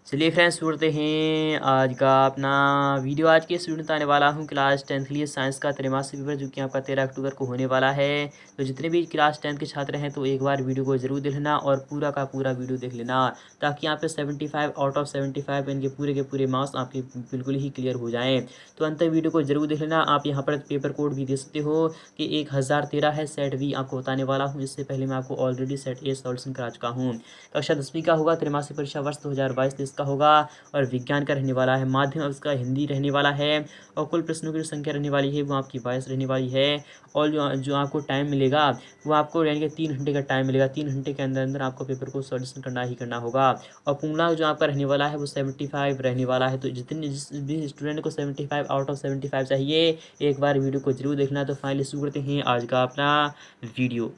चलिए फ्रेंड्स शुरू हैं आज का अपना वीडियो। आज के इस वीडियो में बताने वाला हूँ क्लास 10th के लिए साइंस का त्रैमासिक पेपर जो कि आपका 13 अक्टूबर को होने वाला है। तो जितने भी क्लास 10th के छात्र हैं तो एक बार वीडियो को जरूर देख लेना और पूरा का पूरा वीडियो देख लेना, ताकि यहाँ पे 75 आउट ऑफ 75 इनके पूरे के पूरे मार्क्स आपके बिल्कुल ही क्लियर हो जाएँ। तो अंत वीडियो को जरूर देख लेना। आप यहाँ पर पेपर कोड भी दे सकते हो कि 1013 है। सेट भी आपको बताने वाला हूँ, इससे पहले मैं आपको ऑलरेडी सेट ए सॉल्यूशन करा चुका हूँ। कक्षा 10वीं का होगा, त्रैमासिक परीक्षा वर्ष 2022-23 का होगा और विज्ञान का रहने वाला है। माध्यम उसका हिंदी रहने वाला है और कुल प्रश्नों की जो संख्या रहने वाली है वो आपकी 22 रहने वाली है। और जो जो आपको टाइम मिलेगा वो आपको यानी कि 3 घंटे का टाइम मिलेगा। 3 घंटे के अंदर अंदर आपको पेपर को सॉल्यूशन करना ही करना होगा। और पूर्णांक जो आपका रहने वाला है वो 75 रहने वाला है। तो जिस भी स्टूडेंट को 75 आउट ऑफ 75 चाहिए, एक बार वीडियो को जरूर देखना। तो फाइनली शुरू करते हैं आज का अपना वीडियो।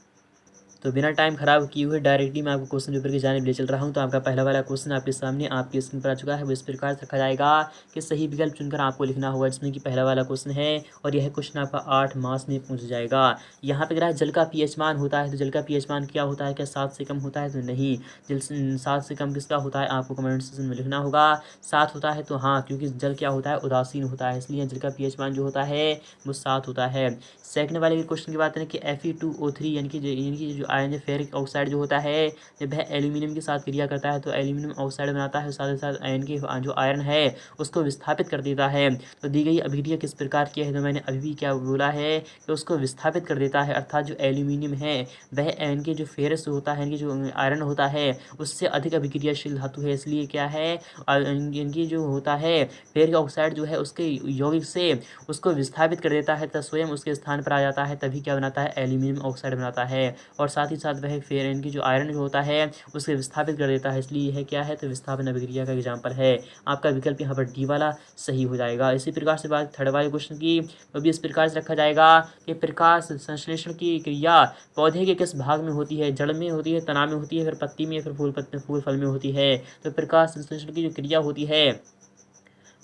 तो बिना टाइम खराब किए हुए डायरेक्टली मैं आपको क्वेश्चन पेपर की जानिब ले चल रहा हूं। तो आपका पहला वाला क्वेश्चन आपके सामने आपकी स्क्रीन पर आ चुका है। वो इस प्रकार से रखा जाएगा कि सही विकल्प चुनकर आपको लिखना होगा, जिसमें कि पहला वाला क्वेश्चन है और यह क्वेश्चन आपका 8 मार्क्स में पूछ जाएगा। यहाँ पे कह रहा है जल का पीएच मान होता है। तो जल का पीएच मान क्या होता है? क्या 7 से कम होता है? तो नहीं। जल 7 से कम किसका होता है आपको कमेंट सेक्शन में लिखना होगा। 7 होता है तो हाँ, क्योंकि जल क्या होता है? उदासीन होता है, इसलिए जल का पीएच मान जो होता है वो 7 होता है। सेकंड वाले क्वेश्चन की बात करें कि Fe2O3 यानी कि जो आयन फेरिक ऑक्साइड जो होता है, जब वह एल्यूमिनियम के साथ क्रिया करता है तो एल्यूमिनियम ऑक्साइड बनाता है, साथ ही साथ आयन के जो आयरन है उसको विस्थापित कर देता है। तो दी गई अभिक्रिया किस प्रकार की है? तो मैंने अभी भी क्या बोला है कि उसको विस्थापित कर देता है, अर्थात जो एल्यूमिनियम है वह आयन के जो फेरस होता है, इनकी जो आयरन होता है उससे अधिक अभिक्रियाशील धातु है, इसलिए क्या है इनकी जो होता है फेरिक ऑक्साइड जो है उसके यौगिक से उसको विस्थापित कर देता है तथा स्वयं उसके स्थान पर आ जाता है, तभी क्या बनाता है? एल्यूमिनियम ऑक्साइड बनाता है। और साथ ही साथ वह फिर इनकी जो आयरन जो होता है उसे विस्थापित कर देता है, इसलिए यह क्या है? तो विस्थापन अभिक्रिया का एग्जाम्पल है। आपका विकल्प यहाँ पर डी वाला सही हो जाएगा। इसी प्रकार से बात थर्ड वाले क्वेश्चन की, तो भी इस प्रकार से रखा जाएगा कि प्रकाश संश्लेषण की क्रिया पौधे के किस भाग में होती है? जड़ में होती है, तना में होती है, फिर पत्ती में, फिर फूल फल में होती है? तो प्रकाश संश्लेषण की जो क्रिया होती है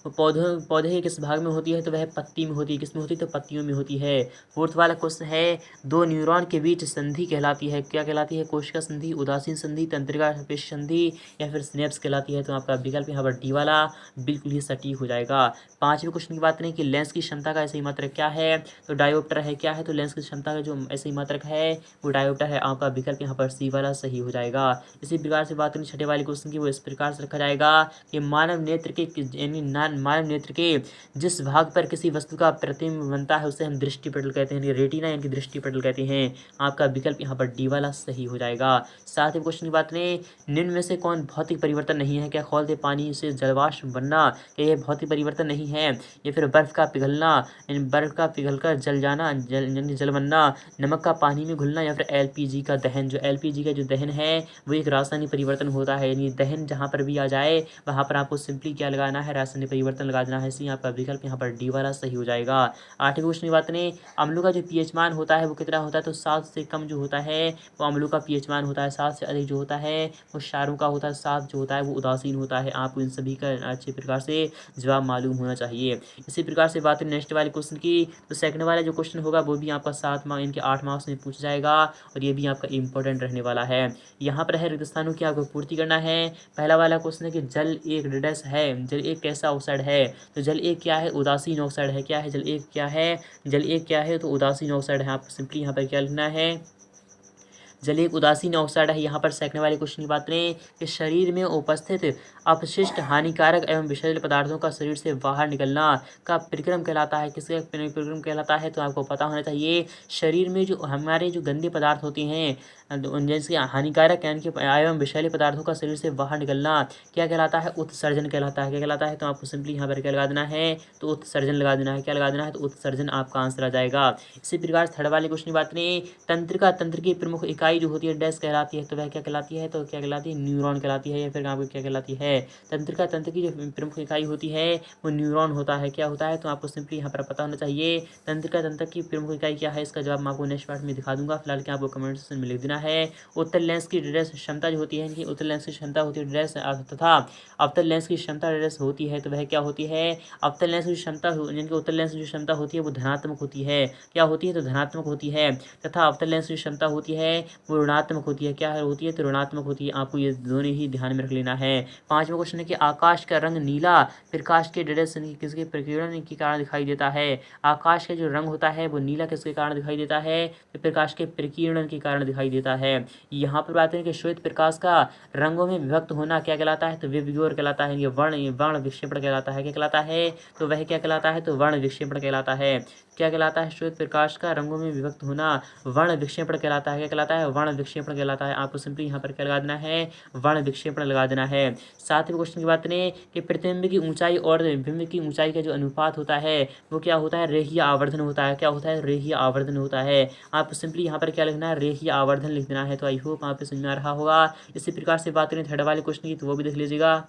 वो पौधे के किस भाग में होती है? तो वह पत्ती में होती है। किस में होती है? तो पत्तियों में होती है। फोर्थ वाला क्वेश्चन है दो न्यूरॉन के बीच संधि कहलाती है, क्या कहलाती है? कोशिका संधि, उदासीन संधि, तंत्रिका पेशी संधि या फिर स्नेप्स कहलाती है? तो आपका विकल्प यहाँ पर डी वाला बिल्कुल ही सटीक हो जाएगा। पांचवें क्वेश्चन की बात करें कि लेंस की क्षमता का सही मात्रक क्या है? तो डायोप्टर है। क्या है? तो लेंस की क्षमता का जो सही मात्रक है वो डायोप्टर है। आपका विकल्प यहाँ पर सी वाला सही हो जाएगा। इसी प्रकार से बात करें छठे वाले क्वेश्चन की, वो इस प्रकार से रखा जाएगा कि मानव नेत्र के जिस भाग पर किसी वस्तु का प्रतिबिंब बनता है उसे हम दृष्टिपटल कहते हैं, रेटिना यानी कि दृष्टिपटल कहते हैं। आपका विकल्प यहाँ पर डी वाला सही हो जाएगा। साथ ही क्वेश्चन की बात करें निम्न में से कौन भौतिक परिवर्तन नहीं है? क्या खौलते पानी से जलवाष्प बनना, क्या यह भौतिक परिवर्तन नहीं है? या फिर बर्फ का पिघलना, बर्फ का पिघलकर जल जाना यानी जल बनना, नमक का पानी में घुलना, या फिर एलपीजी का दहन। जो एलपीजी का जो दहन है वो एक रासायनिक परिवर्तन होता है, यानी दहन जहाँ पर भी आ जाए वहाँ पर आपको सिंपली क्या लगाना है? रासायनिक परिवर्तन लगा देना है, इसलिए आपका विकल्प यहाँ पर डी वाला सही हो जाएगा। आठवें क्वेश्चन की बात करें अम्लों का जो पीएच मान होता है वो कितना होता है? तो 7 से कम जो होता है वो अम्लों का पीएच मान होता है। 7 से अधिक जो होता है वो क्षारों का होता है। 7 जो होता है वो उदासीन होता है। आपको इन सभी का अच्छे प्रकार से जवाब मालूम होना चाहिए। इसी प्रकार से बात करें नेक्स्ट वाले क्वेश्चन की, तो सेकंड वाला जो क्वेश्चन होगा वो भी आपका 7 मार्क्स इनके 8 मार्क्स में पूछ जाएगा और ये भी आपका इंपॉर्टेंट रहने वाला है। यहाँ पर है रिक्त स्थानों की आपको पूर्ति करना है। पहला वाला क्वेश्चन है कि जल एक डैश है, जल एक कैसा ऑक्साइड है? तो जल एक क्या है? उदासीन ऑक्साइड है। क्या है? जल एक क्या है? जल एक क्या है? तो उदासीन ऑक्साइड है। आपको सिंपली यहाँ पर क्या लिखना है? जल एक उदासीन ऑक्साइड है। यहाँ पर सेकंड वाले क्वेश्चन की बात करें कि शरीर में उपस्थित अपशिष्ट हानिकारक एवं विषैले पदार्थों का शरीर से बाहर निकलना का प्रक्रम कहलाता है। किसका प्रक्रम कहलाता है? तो आपको पता होना चाहिए शरीर में जो हमारे जो गंदे पदार्थ होते हैं जैसे हानिकारक यानी कि एवं विषैले पदार्थों का शरीर से बाहर निकलना क्या कहलाता है? उत्सर्जन कहलाता है। क्या कहलाता है? तो आपको सिंपली यहाँ पर क्या लगा देना है? तो उत्सर्जन लगा देना है। क्या लगा देना है? तो उत्सर्जन आपका आंसर आ जाएगा। इसी प्रकार थर्ड वाले क्वेश्चन की बात करें तंत्र की प्रमुख इकाई जो होती है डैश कहलाती है। तो वह क्या कहलाती है? तो क्या कहलाती है? न्यूरॉन कहलाती है। या फिर आपको क्या कहलाती है? तंत्र की जो प्रमुख इकाई होती है वो न्यूरॉन होता है। क्या होता है? तो आपको सिंपली यहाँ पर पता होना चाहिए तंत्र की प्रमुख इकाई क्या है। इसका जवाब मैं आपको नेक्स्ट पार्ट में दिखा दूंगा। फिलहाल क्या आपको कमेंट सेक्शन में लिख देना है। उत्तल लेंस की ड्रेस क्षमता जो होती है कि उत्तल लेंस की क्षमता होती है ड्रेस तथा अवतल लेंस की क्षमता ड्रेस होती है। तो वह क्या होती है? अवतल लेंस की क्षमता यानी कि उत्तल लेंस की क्षमता होती है वो धनात्मक होती है। क्या होती है? तो धनात्मक होती है। तथा अवतल लेंस की क्षमता होती है वो ऋणात्मक होती है। क्या होती है? तो ऋणात्मक होती है। आपको ये दोनों ही ध्यान में रख लेना है। 5वां क्वेश्चन है कि आकाश का रंग नीला प्रकाश के डायरेक्शन किसके प्रकीर्णन के कारण दिखाई देता है? आकाश का जो रंग होता है वो नीला किसके कारण दिखाई देता है? तो प्रकाश के प्रकीर्णन के कारण दिखाई देता है। यहाँ पर बात है कि श्वेत प्रकाश का रंगों में विभक्त होना क्या कहलाता है? तो विभ्योर कहलाता है। ये वर्ण विक्षेपण कहलाता है। क्या कहलाता है? तो वह क्या कहलाता है? तो वर्ण विक्षेपण कहलाता है। क्या कहलाता है? श्वेत प्रकाश का रंगों में विभक्त होना वर्ण विक्षेपण कहलाता है। क्या कहलाता है? वर्ण विक्षेपण कहलाता है। आपको सिंपली यहाँ पर क्या लगा देना है? वर्ण विक्षेपण लगा देना है। 7वें क्वेश्चन की बात करें कि प्रतिबिंब की ऊंचाई और बिंब की ऊंचाई का जो अनुपात होता है वो क्या होता है? रेखीय आवर्धन होता है। क्या होता है? रेखीय आवर्धन होता है। आप सिंपली यहाँ पर क्या लिखना है? रेखीय आवर्धन लिख देना है। तो आई होप यहाँ पे समझ में आ रहा होगा। इसी प्रकार से बात करें थर्ड वाले क्वेश्चन की, तो वो भी देख लीजिएगा।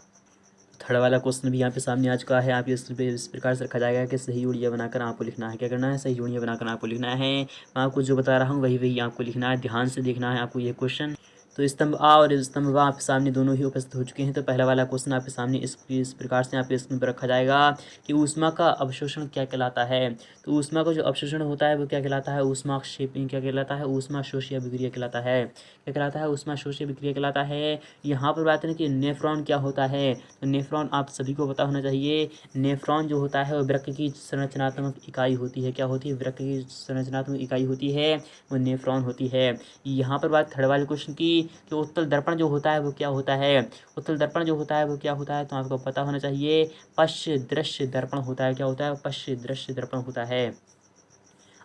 थर्ड वाला क्वेश्चन भी यहाँ पे सामने आ चुका है। आप इस प्रकार से रखा जाएगा कि सही जोड़ियाँ बनाकर आपको लिखना है। क्या करना है? सही जोड़ियाँ बनाकर आपको लिखना है। मैं आपको जो बता रहा हूँ वही आपको लिखना है। ध्यान से देखना है आपको ये क्वेश्चन। तो स्तंभ आ और स्तंभ व आपके सामने दोनों ही उपस्थित हो चुके हैं। तो पहला वाला क्वेश्चन आपके सामने इस प्रकार से आपके स्क्रीन पर रखा जाएगा कि ऊष्मा का अवशोषण क्या कहलाता है? तो ऊष्मा का जो अवशोषण होता है वो क्या कहलाता है? ऊष्मा क्षेपण क्या कहलाता है? ऊष्मा शोषीय अभिक्रिया कहलाता है। क्या कहलाता है? ऊष्मा शोषीय अभिक्रिया कहलाता है। यहाँ पर बात करें कि नेफ्रॉन क्या होता है? तो नेफ्रॉन आप सभी को पता होना चाहिए। नेफ्रॉन जो होता है वो वृक्क की संरचनात्मक इकाई होती है। क्या होती है? वृक्क की संरचनात्मक इकाई होती है, वो नेफ्रॉन होती है। यहाँ पर बात थर्ड वाले क्वेश्चन की कि उत्तल दर्पण जो होता है वो क्या होता है? उत्तल दर्पण जो होता है वो क्या होता है? तो आपको पता होना चाहिए। पश्च दृश्य दर्पण होता है। क्या होता है? पश्च दृश्य दर्पण होता है।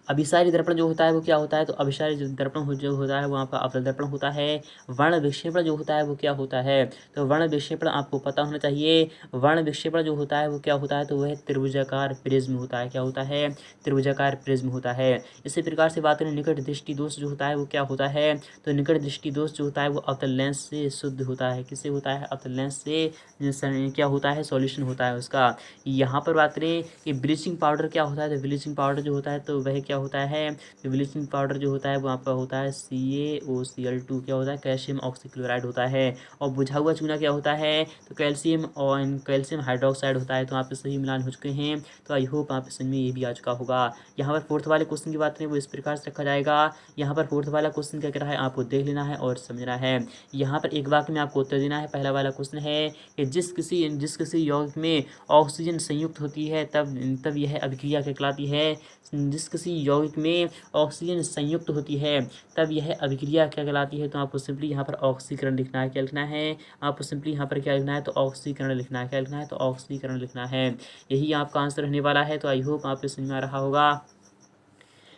अभिसारी दर्पण जो होता है वो क्या होता है? तो अभिसारी दर्पण जो होता है वो आपका अवतल दर्पण होता है। वर्ण विक्षेपण जो होता है वो क्या होता है? तो वर्ण विक्षेपण आपको पता होना चाहिए। वर्ण विक्षेपण जो होता है वो क्या होता है? तो वह त्रिभुजाकार प्रिज्म होता है। क्या होता है? त्रिभुजाकार प्रिज्म होता है। इसी प्रकार से बात करें निकट दृष्टि दोष जो होता है वो क्या होता है? तो निकट दृष्टि दोष जो होता है वो अवतल लेंस से शुद्ध होता है। किससे होता है? अवतल लेंस से क्या होता है? सॉल्यूशन होता है उसका। यहाँ पर बात करें कि ब्लीचिंग पाउडर क्या होता है? तो ब्लीचिंग पाउडर जो होता है तो वह क्या होता है? तो ब्लीचिंग पाउडर जो होता है वो आपका होता है CaOCl2। क्या होता है? कैल्शियम ऑक्सीक्लोराइड होता है। और बुझा हुआ चूना क्या होता है? तो कैल्शियम और कैल्शियम हाइड्रोक्साइड होता है। तो आप सही मिलान हो चुके हैं। तो आई होप आप समझ में ये भी आ चुका होगा। यहाँ पर फोर्थ वाले क्वेश्चन की बात करें वो इस प्रकार से रखा जाएगा। यहाँ पर फोर्थ वाला क्वेश्चन क्या कर रहा है आपको देख लेना है और समझना है। यहाँ पर एक वाक्य में आपको उत्तर देना है। पहला वाला क्वेश्चन है कि जिस किसी यौगिक में ऑक्सीजन संयुक्त होती है तब यह अभिक्रिया क्या कहलाती है? जिस किसी यौगिक में ऑक्सीजन संयुक्त होती है तब यह अभिक्रिया क्या कहलाती है? तो आपको सिंपली यहाँ पर ऑक्सीकरण लिखना है। क्या लिखना है? आपको सिंपली यहाँ पर क्या लिखना है? तो ऑक्सीकरण लिखना है। क्या लिखना है? तो ऑक्सीकरण लिखना है। यही आपका आंसर रहने वाला है। तो आई होप आपको समझ में आ रहा होगा।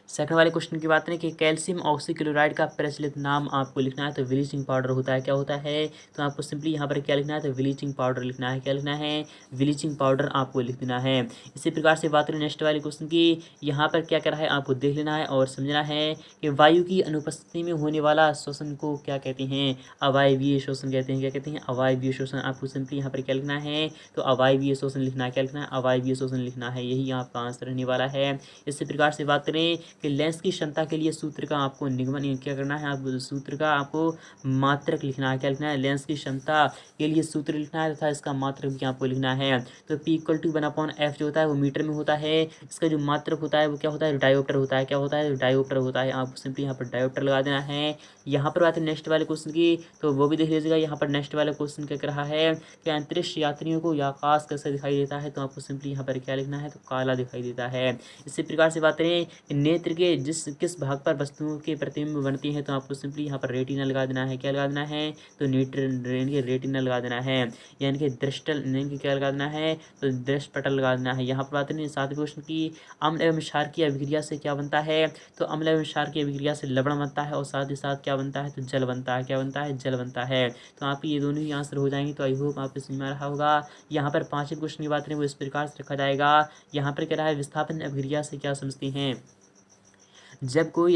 सेकंड वाले क्वेश्चन की बात करें कि कैल्शियम ऑक्सीक्लोराइड का प्रचलित नाम आपको लिखना है। तो ब्लीचिंग पाउडर होता है। क्या होता है? तो आपको सिंपली यहाँ पर क्या लिखना है? तो ब्लीचिंग पाउडर लिखना है। क्या लिखना है? ब्लीचिंग पाउडर आपको लिख देना है। इसी प्रकार से बात करें नेक्स्ट वाले क्वेश्चन की। यहाँ पर क्या कर रहा है आपको देख लेना है और समझना है कि वायु की अनुपस्थिति में होने वाला श्वसन को क्या कहते हैं? अवायवीय श्वसन कहते हैं। क्या कहते हैं? अवायवीय श्वसन। आपको सिंपली यहाँ पर क्या लिखना है? तो अवायवीय श्वसन लिखना है। क्या लिखना है? अवायवीय श्वसन लिखना है। यही आपका आंसर रहने वाला है। इसी प्रकार से बात करें कि लेंस की क्षमता के लिए सूत्र का आपको निगमन क्या करना है? आप सूत्र का आपको मात्रक लिखना है। क्या लिखना है? लेंस की क्षमता के लिए सूत्र लिखना है तथा इसका मात्रक भी आपको लिखना है। तो P=1/f जो होता है वो मीटर में होता है। इसका जो मात्रक होता है वो क्या होता है? डायोप्टर होता है। क्या होता है? डायोप्टर होता है। आपको सिंपली यहाँ पर डायोप्टर लगा देना है। यहाँ पर बात है नेक्स्ट वाले क्वेश्चन की, तो वो भी देख लीजिएगा। यहाँ पर नेक्स्ट वाला क्वेश्चन क्या कर रहा है कि अंतरिक्ष यात्रियों को आकाश कैसे दिखाई देता है? तो आपको सिंपली यहाँ पर क्या लिखना है? तो काला दिखाई देता है। इसी प्रकार से बात करें नेत्र के किस भाग पर वस्तुओं के प्रतिबिंब बनती हैं? तो आपको सिंपली यहाँ पर रेटिना लगा देना है। क्या लगा देना है? तो रेटिना लगा देना है। यानी कि दृष्टल क्या लगा देना है? तो दृष्टपटल लगा देना है। यहाँ पर बात करें सातवें क्वेश्चन की, अम्ल एवं क्षार की अभिक्रिया से क्या बनता है? तो अम्ल एवं क्षार की अभिक्रिया से लवण बनता है और साथ ही साथ क्या बनता है? तो जल बनता है। क्या बनता है? जल बनता है। तो आपके ये दोनों ही आंसर हो जाएंगे। तो आई होप आपको समझ में आ रहा होगा। यहाँ पर पांचवें क्वेश्चन की बात करें वो इस प्रकार से रखा जाएगा। यहाँ पर क्या रहा है? विस्थापन अभिक्रिया से क्या समझते हैं? जब कोई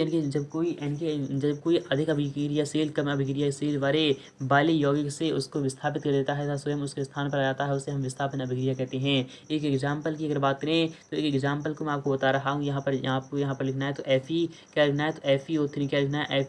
अधिक अभिक्रियाशील कम अभिक्रियाशील वाले यौगिक से उसको विस्थापित कर देता है तथा स्वयं उसके स्थान पर आ जाता है, उसे हम विस्थापन अभिक्रिया कहते हैं। एक एग्जाम्पल की अगर बात करें तो एक एग्जाम्पल को मैं आपको बता रहा हूँ। आपको यहाँ पर लिखना है तो Fe क्या लिखना है? तो FeO3 क्या लिखना है?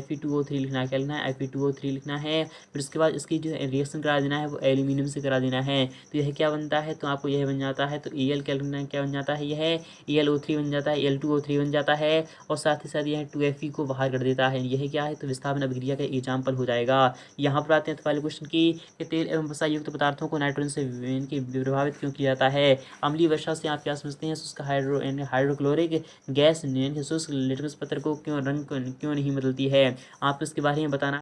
Fe2O3 लिखना है। क्या लिखना है? Fe2O3 लिखना है। फिर उसके बाद इसकी जो रिएक्शन करा देना है वो एल्यूमिनियम से करा देना है। तो यह क्या बनता है? तो आपको यह बन जाता है तो Al क्या बन जाता है? यह AlO3 बन जाता है, Al2O3 बन जाता है। और साथ ही साथ यह 2Fe को बाहर कर देता है। यह क्या है, तो विस्थापन अभिक्रिया का एग्जाम्पल हो जाएगा। यहाँ पर आते हैं पहले क्वेश्चन की कि तेल एवं वसा युक्त पदार्थों को नाइट्रोजन से इनके प्रभावित क्यों किया जाता है। अम्लीय वर्षा से आप क्या समझते हैं, शुष्क हाइड्रोक्लोरिक गैस शुष्क लिटमस पत्र को क्यों रंग क्यों नहीं बदलती है, आप इसके बारे में बताना।